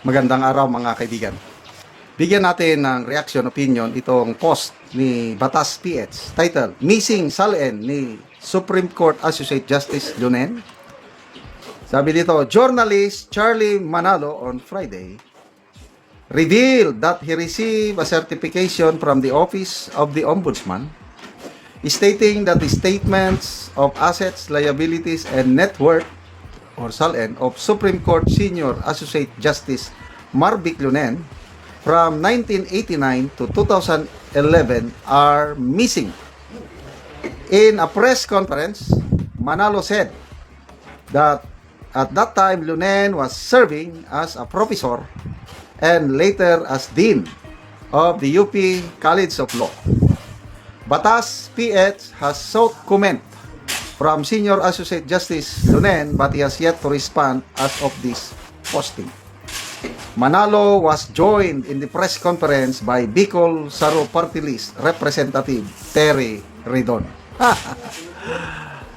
Magandang araw mga kaibigan. Bigyan natin ng reaction opinion itong post ni Batas PH titled Missing Salen ni Supreme Court Associate Justice Lunen. Sabi dito, journalist Charlie Manalo on Friday revealed that he received a certification from the Office of the Ombudsman stating that the statements of assets, liabilities, and net worth or SALN of Supreme Court Senior Associate Justice Marvic Lunen from 1989 to 2011 are missing. In a press conference, Manalo said that at that time Lunen was serving as a professor and later as Dean of the UP College of Law. Batas PH has sought comment from Senior Associate Justice Lunen, but he has yet to respond as of this posting. Manalo was joined in the press conference by Bicol Saro Party List Representative Terry Ridon.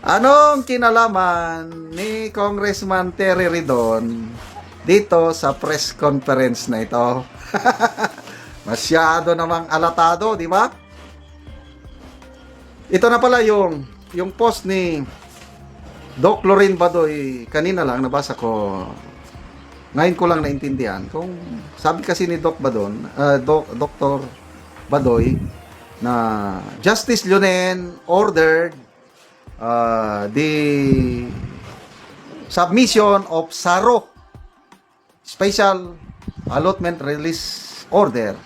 Anong kinalaman ni Congressman Terry Ridon dito sa press conference na ito? Masyado namang alatado, di ba? Ito na pala yung post ni Doc Lorin Badoy, kanina lang nabasa ko. Ngayon ko lang naintindihan. Kung sabi kasi ni Dr. Badoy na Justice Lunen ordered the submission of SARO Special Allotment Release Order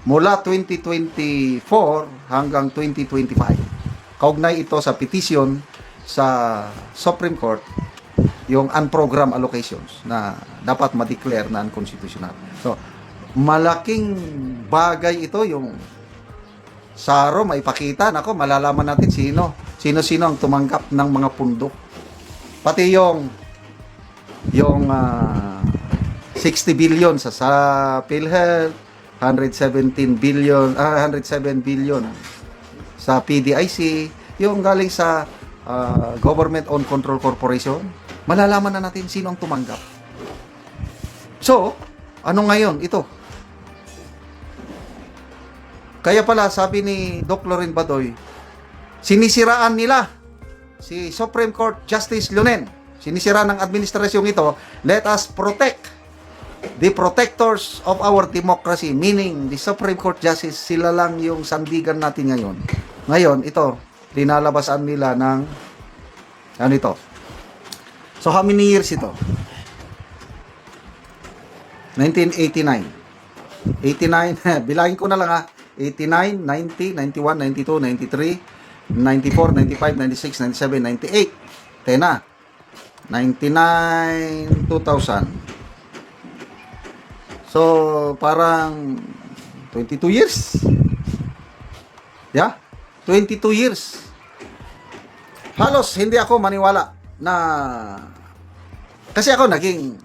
mula 2024 hanggang 2025. Kaugnay ito sa petition sa Supreme Court, yung unprogrammed allocations na dapat ma-declare na unconstitutional. So, malaking bagay ito yung SARO maipakita. Nako, malalaman natin sino ang tumanggap ng mga pundok. Pati yung 60 billion sa PhilHealth, 107 billion sa PDIC, yung galing sa Government-Owned Control Corporation, malalaman na natin sino ang tumanggap. So, ano ngayon ito? Kaya pala, sabi ni Doc Lorin Badoy, sinisiraan nila si Supreme Court Justice Lunen. Sinisiraan ng administrasyong ito. Let us protect the protectors of our democracy, meaning the Supreme Court Justice. Sila lang yung sandigan natin ngayon. Ngayon, ito, linalabasan nila ng ano ito. So, how many years ito? 1989. 89, bilangin ko na lang ha. 89, 90, 91, 92, 93, 94, 95, 96, 97, 98. Tena. 99, 2000. So, parang 22 years. Yeah? 22 years. Halos hindi ako maniwala na kasi ako naging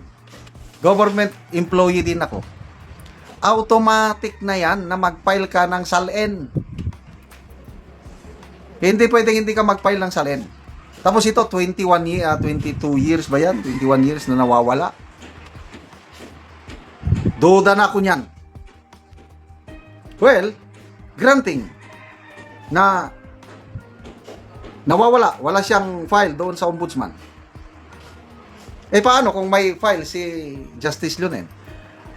government employee din ako. Automatic na yan na mag-file ka ng SALN. Hindi pwedeng hindi ka mag-file ng SALN. Tapos ito 22 years ba yan? 21 years na nawawala. Duda na ako niyan. Well, granting na nawawala, wala siyang file doon sa ombudsman. Paano kung may file si Justice Lunen?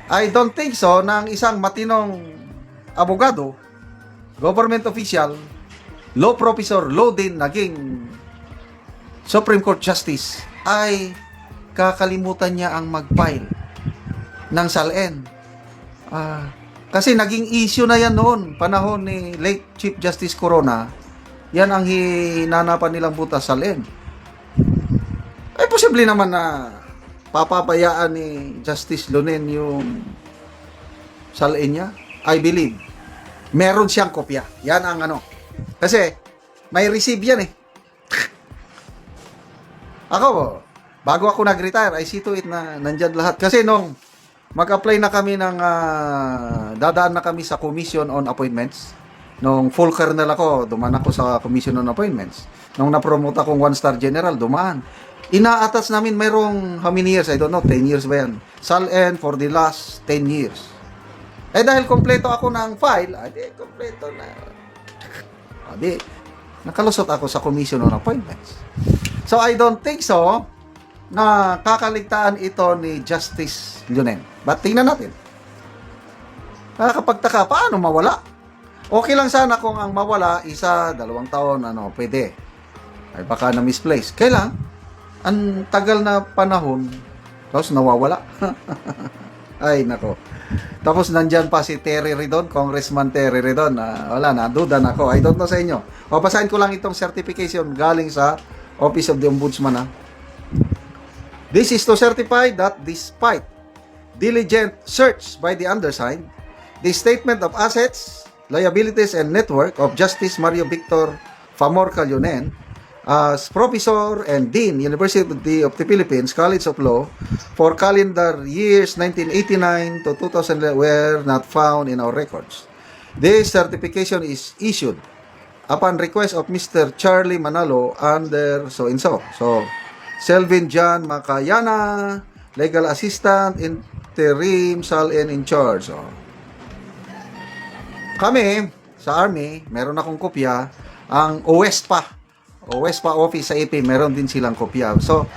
I don't think so na ang isang matinong abogado, government official, law professor, law din, naging Supreme Court Justice, ay kakalimutan niya ang mag-file ng SALN. Kasi naging issue na yan noon, panahon ni late Chief Justice Corona. Yan ang hinanapan nilang butas SALN. Ay posible naman na papapayaan ni Justice Lunen yung SALN niya. I believe meron siyang kopya. Yan ang ano. Kasi may receive yan eh. Ako, bago ako nag-retire, I see to it na nandyan lahat. Kasi nung mag-apply na kami ng dadaan na kami sa Commission on Appointments, Nung full colonel ako, dumaan ako sa commission on appointments. Nung na-promote akong 1-star general, dumaan. Inaatas namin mayroong how many years? I don't know, 10 years ba yan? SALN for the last 10 years. Eh dahil kompleto ako ng file, kompleto na. Nakalusot ako sa commission on appointments. So I don't think so na kakaligtaan ito ni Justice Lunen. But tingnan natin. Nakakapagtaka, paano mawala? Okay lang sana kung ang mawala, 1, 2 taon, pwede. Ay baka na-misplace. Kailan? Ang tagal na panahon, tapos nawawala. Ay, nako. Tapos nandyan pa si Terry Redon, Congressman Terry Redon. Wala na, duda na ako. I don't know sa inyo. Babasahin ko lang itong certification galing sa Office of the Ombudsman. This is to certify that despite diligent search by the undersigned, the statement of assets, liabilities, and network of Justice Mario Victor Famorca Lunen as Professor and Dean, University of the Philippines College of Law for calendar years 1989 to 2000 were not found in our records. This certification is issued upon request of Mr. Charlie Manalo under so and so. So, Selvin John Macayana, Legal Assistant, Interim SALN in charge. So, kami, sa Army, meron akong kopya. Ang OWESPA office sa AP, meron din silang kopya. So,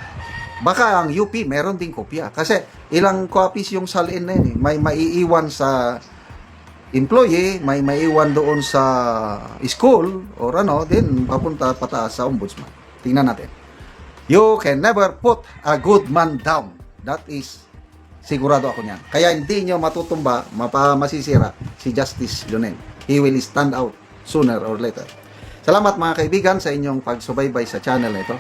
baka ang UP, meron din kopya. Kasi, ilang copies yung SALN na yun. May maiiwan sa employee, may maiiwan doon sa school, or then papunta pataas sa ombudsman. Tingnan natin. You can never put a good man down. That is sigurado ako niyan. Kaya hindi nyo matutumba, masisira si Justice Lunen. He will stand out sooner or later. Salamat mga kaibigan sa inyong pagsubaybay sa channel na ito.